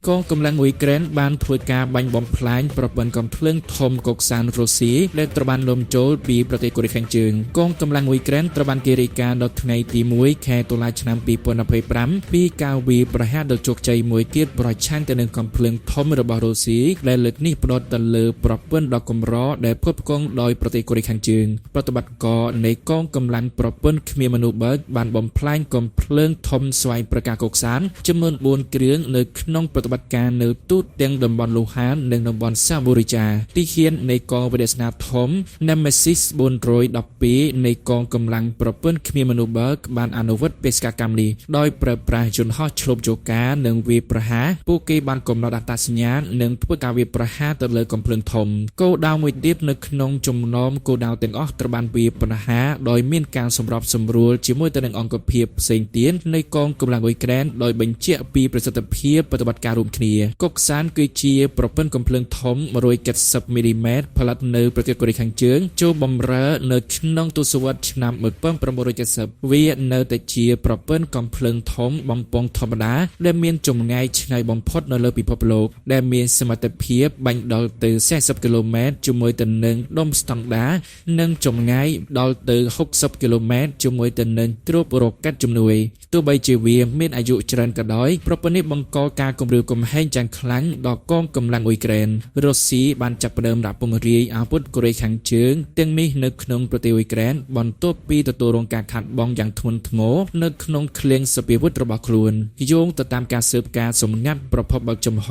កងកម្លាំងអ៊ុយក្រែនបានធ្វើការបាញ់បំផ្លាញប្រព័ន្ធកំភ្លើងធំកុកសានរុស្ស៊ីដែលត្រូវបានលំចូលពីប្រទេសកូរ៉េខាងជើងកងកម្លាំងអ៊ុយក្រែនត្រូវបានគេរាយការណ៍ដល់ថ្ងៃទី1ខែតុលាឆ្នាំ2025ពីការវាយប្រហារដ៏ជោគជ័យមួយទៀតប្រឆាំងទៅនឹងកំភ្លើងធំរបស់រុស្ស៊ីដែលលើកនេះផ្ដោតទៅលើប្រព័ន្ធដ៏កម្រដែលផ្គត់ផ្គង់ដោយប្រទេសកូរ៉េខាងជើងប្រតិបត្តិការនៃកងកម្លាំងប្រព័ន្ធគ្មានមនុស្សបើកបានបំផ្លាញកំភ្លើងធំស្វ័យប្រការកុកសានចំនួន4គ្រឿងនៅក្នុងប្រតិបត្តិការនៅទូទាំងតំបន់លូហាននិងតំបន់សាបូរីចាទីហ៊ាននៃកងវិទ្យាស្នាធំ Nemesis 412នៃកងកម្លាំងប្រព័ន្ធគ្មានមនុស្សបើកបានអនុវត្តបេសកកម្មនេះដោយប្រើប្រាស់យន្តហោះឆ្លប់ជោកានិងវាយប្រហារពួកគេបានកំណត់អត្តសញ្ញាណនិងធ្វើការវាយប្រហារទៅលើកំភ្លើងធំគោលដៅមួយទៀតនៅក្នុងចំណោមគោលដៅទាំងអស់ត្រូវបានវាយប្រហារដោយមានការសម្របសម្រួលជាមួយទៅនឹងអង្គភាពផ្សេងទៀតនៃកងកម្លាំងអ៊ុយក្រែនដោយបញ្ជាក់ពីប្រសិទ្ធភាពប្រតិបត្តិការរួមគ្នាកុកសានគឺជាប្រព័ន្ធកំភ្លើងធំ170មីលីម៉ែត្រផលិតនៅប្រទេសកូរ៉េខាងជើងចូលបម្រើនៅក្នុងទសវត្សរ៍ឆ្នាំ1970វានៅតែជាប្រព័ន្ធកំភ្លើងធំបំពង់ធម្មតាដែលមានចម្ងាយឆ្ងាយបំផុតនៅលើពិភពលោកដែលមានសមត្ថភាពបាញ់ដល់ទៅ40គីឡូម៉ែត្រជាមួយទៅនឹងដុំស្តង់ដានិងចម្ងាយដល់ទៅ60គីឡូម៉ែត្រជាមួយទៅនឹងទ្រប់រ៉ុកែតជំនួយទោះបីជាវាមានអាយុច្រើនក៏ដោយប្រព័ន្ធនេះបង្កការគំរាមកំហែងយ៉ាងខ្លាំងដល់កងកម្លាំងអ៊ុយក្រែនរុស្ស៊ីបានចាប់ផ្ដើមដាក់ពង្រាយអាវុធកូរ៉េខាងជើងទាំងនេះនៅក្នុងប្រទេសអ៊ុយក្រែនបន្ទាប់ពីទទួលរងការខាតបង់យ៉ាងធ្ងន់ធ្ងរនៅក្នុងឃ្លាំងសព្វាវុធរបស់ខ្លួនយោងទៅតាមការស៊ើបការសម្ងាត់ប្រភពបើកចំហ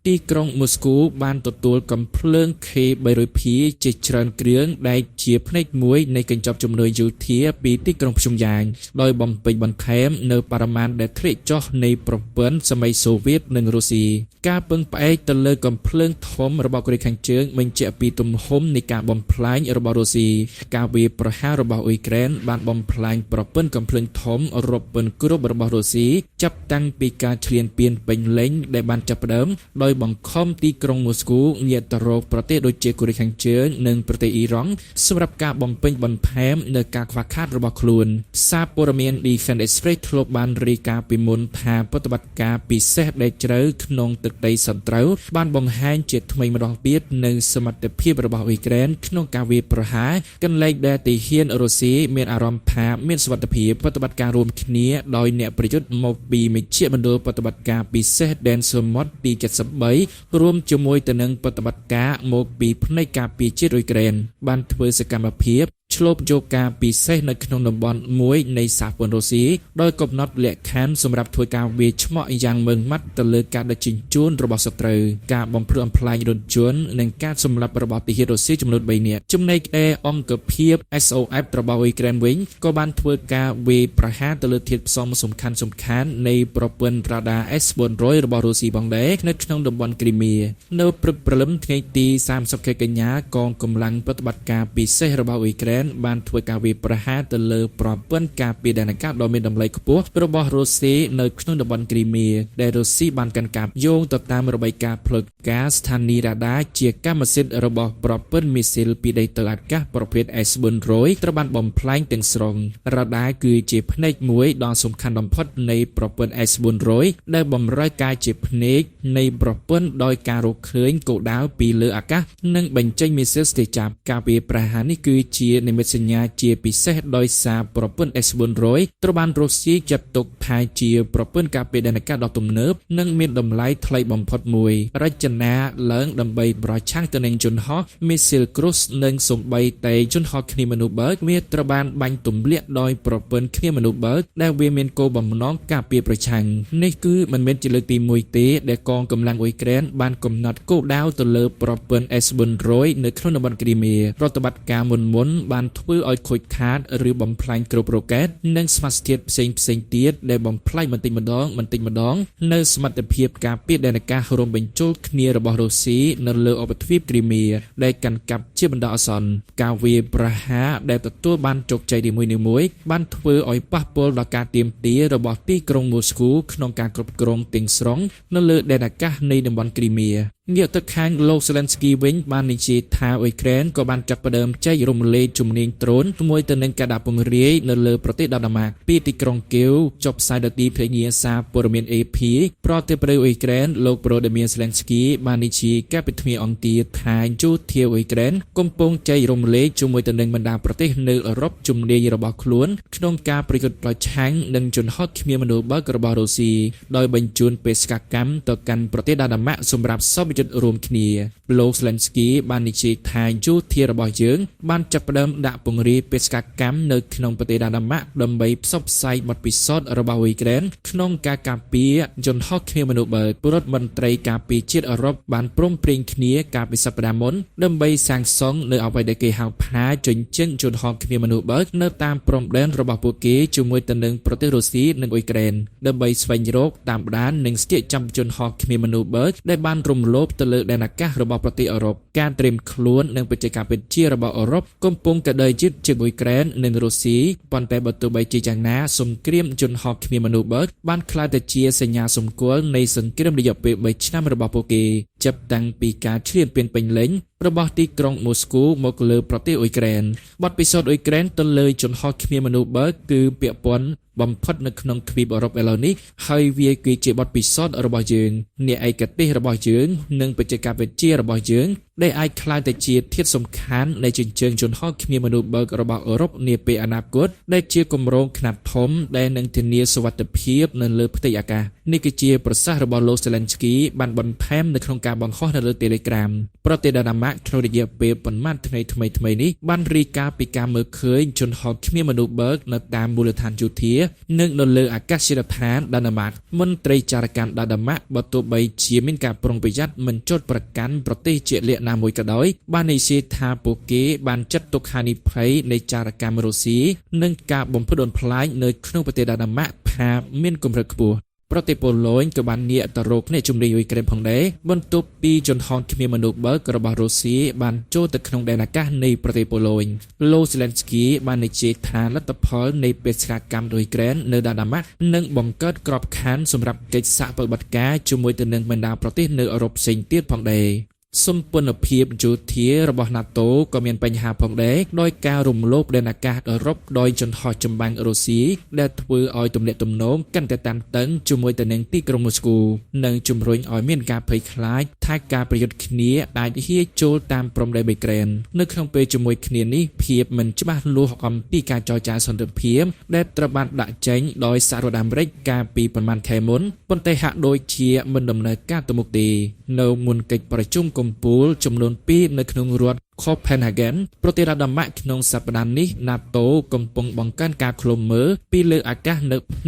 ទីក្រុងមូស្គូបានទទួលកំភ្លើង K300P ជាច្រើនគ្រឿងដែលជាផ្នែកមួយនៃកញ្ចប់ជំនួយយោធាពីទីក្រុងព្យុងយ៉ាងដោយបំពេញបន្ថែមនៅបរិមាណដែលធ្លាក់ចុះនៃប្រព័ន្ធសម័យសូវៀតនិងរុស្ស៊ីការពឹងផ្អែកទៅលើកំភ្លើងធំរបស់កូរ៉េខាងជើងបញ្ជាក់ពីទំហំនៃការបំផ្លាញរបស់រុស្ស៊ីការវាយប្រហាររបស់អ៊ុយក្រែនបានបំផ្លាញប្រព័ន្ធកំភ្លើងធំរបពិនគ្រប់របស់រុស្ស៊ីចាប់តាំងពីការឈ្លានពានពេញលេញដែលបានចាប់ផ្ដើមដោយបង្ខំទីក្រុងមូស្គូងាកទៅរកប្រទេសដូចជាកូរ៉េខាងជើងនិងប្រទេសអ៊ីរ៉ង់សម្រាប់ការបំពេញបន្ថែមនៅការខ្វះខាតរបស់ខ្លួនសារព័ត៌មាន Defense Express ធ្លាប់បានរាយការណ៍ពីមុនថាប្រតិបត្តិការពិសេសដែលជ្រៅក្នុងទឹកដីសត្រូវបានបង្ហាញជាថ្មីម្ដងទៀតនៅសមត្ថភាពរបស់អ៊ុយក្រែនក្នុងការវាយប្រហារកន្លែងដែលទាហានរុស្ស៊ីមានអារម្មណ៍ថាមានសុវត្ថិភាពប្រតិបត្តិការរួមគ្នាដោយអ្នកប្រយុទ្ធមកពីមជ្ឈមណ្ឌលប្រតិបត្តិការពិសេសដែនសមុទ្រទី73រួមជាមួយទៅនឹងប្រតិបត្តិការមកពីផ្នែកការពារជាតិអ៊ុយក្រែនបានធ្វើសកម្មភាពឆ្លប់យកការពិសេសនៅក្នុងតំបន់មួយនៃសហព័ន្ធរុស្ស៊ីដោយកំណត់លក្ខខណ្ឌសម្រាប់ធ្វើការវាយឆ្មក់យ៉ាងម៉ឺងម៉ាត់ទៅលើការដឹកជញ្ជូនរបស់សត្រូវការបំផ្លិចបំផ្លាញរថយន្តនិងការសម្លាប់របស់ទាហានរុស្ស៊ីចំនួន3នាក់ចំណែកឯអង្គភាព SOF របស់អ៊ុយក្រែនវិញក៏បានធ្វើការវាយប្រហារទៅលើធាតុផ្សំសំខាន់នៃប្រព័ន្ធរ៉ាដា S400 របស់រុស្ស៊ីផងដែរនៅក្នុងតំបន់គ្រីមៀនៅព្រឹកព្រលឹមថ្ងៃទី30ខែកញ្ញាកងកម្លាំងប្រតិបត្តិការពិសេសរបស់អ៊ុយក្រែនបានធ្វើការវាយប្រហារទៅលើប្រព័ន្ធការពារដែនអាកាសដ៏មានតម្លៃខ្ពស់របស់រុស្ស៊ីនៅក្នុងតំបន់គ្រីមៀដែលរុស្ស៊ីបានកាន់កាប់យោងទៅតាមរបាយការណ៍ផ្លូវការស្ថានីយ៍រ៉ាដាជាកម្មសិទ្ធិរបស់ប្រព័ន្ធមីស៊ីលពីដីទៅអាកាសប្រភេទ S400 ត្រូវបានបំផ្លាញទាំងស្រុងរ៉ាដាគឺជាផ្នែកមួយដ៏សំខាន់បំផុតនៃប្រព័ន្ធ S400 ដែលបម្រើការជាភ្នែកនៃប្រព័ន្ធដោយការរកឃើញគោលដៅពីលើអាកាសនិងបញ្ចេញមីស៊ីលស្ទះចាប់ការវាយប្រហារនេះគឺជានិមិត្តសញ្ញាជាពិសេសដោយសារប្រព័ន្ធ S400 ត្រូវបានរុស្ស៊ីចាត់ទុកថាជាប្រព័ន្ធការពារដែនអាកាសដ៏ទំនើបនិងមានតម្លៃថ្លៃបំផុតមួយរចនាឡើងដើម្បីប្រឆាំងទៅនឹងយន្តហោះមីស៊ីលគ្រូសនិងសូម្បីតែយន្តហោះគ្មានមនុស្សបើកវាត្រូវបានបាញ់ទម្លាក់ដោយប្រព័ន្ធគ្មានមនុស្សបើកដែលវាមានគោលបំណងការពារប្រឆាំងនេះគឺមិនមែនជាលើកទី1ទេដែលកងកម្លាំងអ៊ុយក្រែនបានកំណត់គោលដៅទៅលើប្រព័ន្ធ S400 នៅក្នុងតំបន់គ្រីមៀប្រតិបត្តិការមុនបានធ្វើឲ្យខូចខាតឬបំផ្លាញគ្រប់រ៉ុកែតនិងសមាសធាតុផ្សេងទៀតដែលបំផ្លាញបន្តិចម្ដងនៅសមត្ថភាពការពារដែនអាកាសរួមបញ្ចូលគ្នារបស់រុស្ស៊ីនៅលើឧបទ្វីបគ្រីមៀដែលកាន់កាប់ជាបណ្ដោះអាសន្នការវាយប្រហារដែលទទួលបានជោគជ័យនីមួយៗបានធ្វើឲ្យប៉ះពាល់ដល់ការទាមទាររបស់ទីក្រុងមូស្គូក្នុងការគ្រប់គ្រងទាំងស្រុងនៅលើដែនអាកាសនៃតំបន់គ្រីមៀ ងាកទៅខាងលោក Zelensky វិញបាននិយាយថាអ៊ុយក្រែនក៏បានចាប់ផ្ដើមចែករំលែកជំនាញដ្រូនជាមួយទៅនឹងការដាក់ពង្រាយនៅលើប្រទេសដាម៉ាកពីទីក្រុងគៀវចុះផ្សាយដោយទីភ្នាក់ងារសារព័ត៌មាន AP ប្រតិប្រតិអ៊ុយក្រែនលោក Volodymyr Zelensky បាននិយាយកាលពីថ្ងៃអង្គារថាយោធាអ៊ុយក្រែនកំពុងចែករំលែកជាមួយទៅនឹងបណ្ដាប្រទេសនៅអឺរ៉ុបជំនាញរបស់ខ្លួនក្នុងការប្រយុទ្ធប្រឆាំងនឹងជនហោទគ្មានមនុស្សបើករបស់រុស្ស៊ីដោយបញ្ជូនបេសកកម្មទៅកាន់ប្រទេសដាម៉ាកសម្រាប់សពយុទ្ធរួមគ្នាលោក Zelensky បាននិយាយថាយោធារបស់យើងបានចាប់ផ្ដើមដាក់ពង្រាយបេសកកម្មនៅក្នុងប្រទេសដាម៉ាកដើម្បីផ្សព្វផ្សាយបទពិសោធន៍របស់អ៊ុយក្រែនក្នុងការការពារជនហោទគ្មានមនុស្សបើកពលរដ្ឋមន្ត្រីការពារជាតិអឺរ៉ុបបានព្រមព្រៀងគ្នាកាលពីសប្តាហ៍មុនដើម្បីសាងសង់នៅអ្វីដែលគេហៅថាជញ្ជាំងជនហោទគ្មានមនុស្សបើកនៅតាមព្រំដែនរបស់ពួកគេជាមួយទៅនឹងប្រទេសរុស្ស៊ីនិងអ៊ុយក្រែនដើម្បីស្វែងរកតាមដាននិងស្ទាក់ចាប់ជនហោទគ្មានមនុស្សបើកដែលបានរំលោភទៅលើដែនអាកាសរបស់ប្រទេសអឺរ៉ុបការត្រៀមខ្លួននិងបច្ចេកវិទ្យារបស់អឺរ៉ុបកំពុងតែដេញជិតជាងអ៊ុយក្រែននិងរុស្ស៊ីប៉ុន្តែបើទោះបីជាយ៉ាងណាសង្គ្រាមជនហោទគ្មានមនុស្សបើកបានក្លាយទៅជាសញ្ញាសម្គាល់នៃសង្គ្រាមរយៈពេល3ឆ្នាំរបស់ពួកគេចាប់តាំងពីការឈ្លានពានពេញលេញរបស់ទីក្រុងម៉ូស្គូមកលើប្រទេសអ៊ុយក្រែនបទពិសោធន៍អ៊ុយក្រែនទៅលើជនហោទគ្មានមនុស្សបើកគឺពាក់ព័ន្ធបំផុតនៅក្នុងទ្វីបអឺរ៉ុបឥឡូវនេះហើយវាគឺជាបទពិសោធន៍របស់យើងអ្នកឯកទេសរបស់យើងនិងបច្ចេកវិទ្យារបស់យើងដែលអាចក្លាយទៅជាធាតុសំខាន់នៃជញ្ជើងជនហោទគ្មានមនុស្សបើករបស់អឺរ៉ុបនាពេលអនាគតដែលជាគម្រោងខ្នាតធំដែលនឹងធានាសុវត្ថិភាពនៅលើផ្ទៃអាកាសនេះគឺជាប្រសាសន៍របស់លោក Zelensky បានបន្ថែមនៅក្នុងការបង្ហោះនៅលើ Telegram ប្រទេសដាម៉ាកក្នុងរយៈពេលប៉ុន្មានថ្ងៃថ្មីនេះបានរាយការណ៍ពីការមើលឃើញជនហោទគ្មានមនុស្សបើកនៅតាមមូលដ្ឋានយោធានិងនៅលើអាកាសយានដ្ឋានដាម៉ាកមន្ត្រីចារកម្មដាម៉ាកបើទោះបីជាមានការប្រុងប្រយ័ត្នមិនចោទប្រកាន់ប្រទេសជាក់លាក់ណាមួយក៏ដោយបាននិយាយថាពួកគេបានចាត់ទុកហានិភ័យនៃចារកម្មរុស្ស៊ីនិងការបំផ្លិចបំផ្លាញនៅក្នុងប្រទេសដាម៉ាកថាមានកម្រិតខ្ពស់ប្រទេសប៉ូឡូញក៏បានងាកទៅរកអ្នកជំនាញអ៊ុយក្រែនផងដែរបន្ទាប់ពីជនហោទគ្មានមនុស្សបើករបស់រុស្ស៊ីបានចូលទៅក្នុងដែនអាកាសនៃប្រទេសប៉ូឡូញលោក Zelensky បាននិយាយថាលទ្ធផលនៃបេសកកម្មអ៊ុយក្រែននៅដាម៉ាកនឹងបង្កើតក្របខ័ណ្ឌសម្រាប់កិច្ចសហប្រតិបត្តិការជាមួយទៅនឹងបណ្ដាប្រទេសនៅអឺរ៉ុបផ្សេងទៀតផងដែរសម្ព័ន្ធភាពយោធារបស់ NATO ក៏មានបញ្ហាផងដែរដោយការរំលោភដែនអាកាសអឺរ៉ុបដោយជនហោទចម្បាំងរុស្ស៊ីដែលធ្វើឲ្យទំនាក់ទំនងកាន់តែតានតឹងជាមួយទៅនឹងទីក្រុងម៉ូស្គូនិងជំរុញឲ្យមានការភ័យខ្លាចថាការប្រយុទ្ធគ្នាអាចហៀចូលតាមព្រំដែនអ៊ុយក្រែននៅក្នុងពេលជាមួយគ្នានេះភាពមិនច្បាស់លាស់អំពីការចរចាសន្តិភាពដែលត្រូវបានដាក់ចេញដោយសហរដ្ឋអាមេរិកកាលពីប្រមាណខែមុនប៉ុន្តែហាក់ដូចជាមិនដំណើរការទៅមុខទេនៅមុនកិច្ចប្រជុំកំពូលចំនួន2នៅក្នុងរដ្ឋ Copenhagen ប្រទេសដាម៉ាកក្នុងសប្តាហ៍នេះ NATO កំពុងបង្កើនការឃ្លាំមើលពីលើអាកាស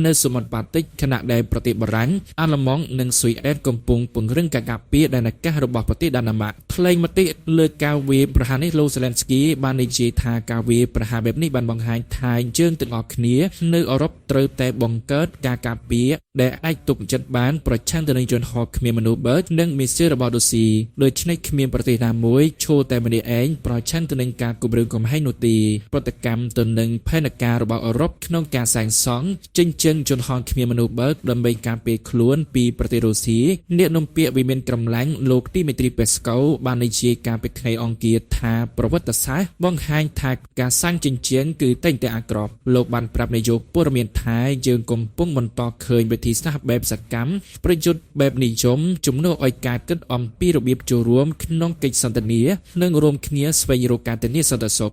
នៅសមុទ្របាល់ទិកខណៈដែលប្រទេសបារាំងអាល្លឺម៉ង់និងស៊ុយអែតកំពុងពង្រឹងការការពារដែនអាកាសរបស់ប្រទេសដាម៉ាកថ្លែងមតិលើការវាយប្រហារនេះលោក Zelensky បាននិយាយថាការវាយប្រហារបែបនេះបានបង្ហាញថាយើងទាំងអស់គ្នានៅអឺរ៉ុបត្រូវតែបង្កើតការការពារដែលអាចទប់ចិត្តបានប្រឆាំងទៅនឹងជនហោទគ្មានមនុស្សបើកនិងមីស៊ីលរបស់រុស្ស៊ីដូច្នេះគ្មានប្រទេសណាមួយឈរតែម្នាក់ឯងប្រឆាំងទៅនឹងការគំរាមកំហែងនោះទេប្រតិកម្មទៅនឹងផែនការរបស់អឺរ៉ុបក្នុងការសាងសង់ជញ្ជាំងជនហោទគ្មានមនុស្សបើកដើម្បីការពារខ្លួនពីប្រទេសរុស្ស៊ីអ្នកនាំពាក្យវិមានក្រំឡាញ់លោកទីមេត្រីពេស្កូបាននិយាយការពីថ្ងៃអង្គារថាប្រវត្តិសាស្ត្របង្ហាញថាការសាងជញ្ជាំងគឺតែងតែអាក្រក់លោកបានប្រាប់នាយកព័ត៌មានថាយើងកំពុងបន្តឃើញវិធីសាស្ត្របែបសកម្មប្រយុទ្ធបែបនិយមជំនួសឲ្យការគិតអំពីរបៀបចូលរួមក្នុងកិច្ចសន្ទនានិងរួមគ្នាស្វែងរកការធានាសន្តិសុខ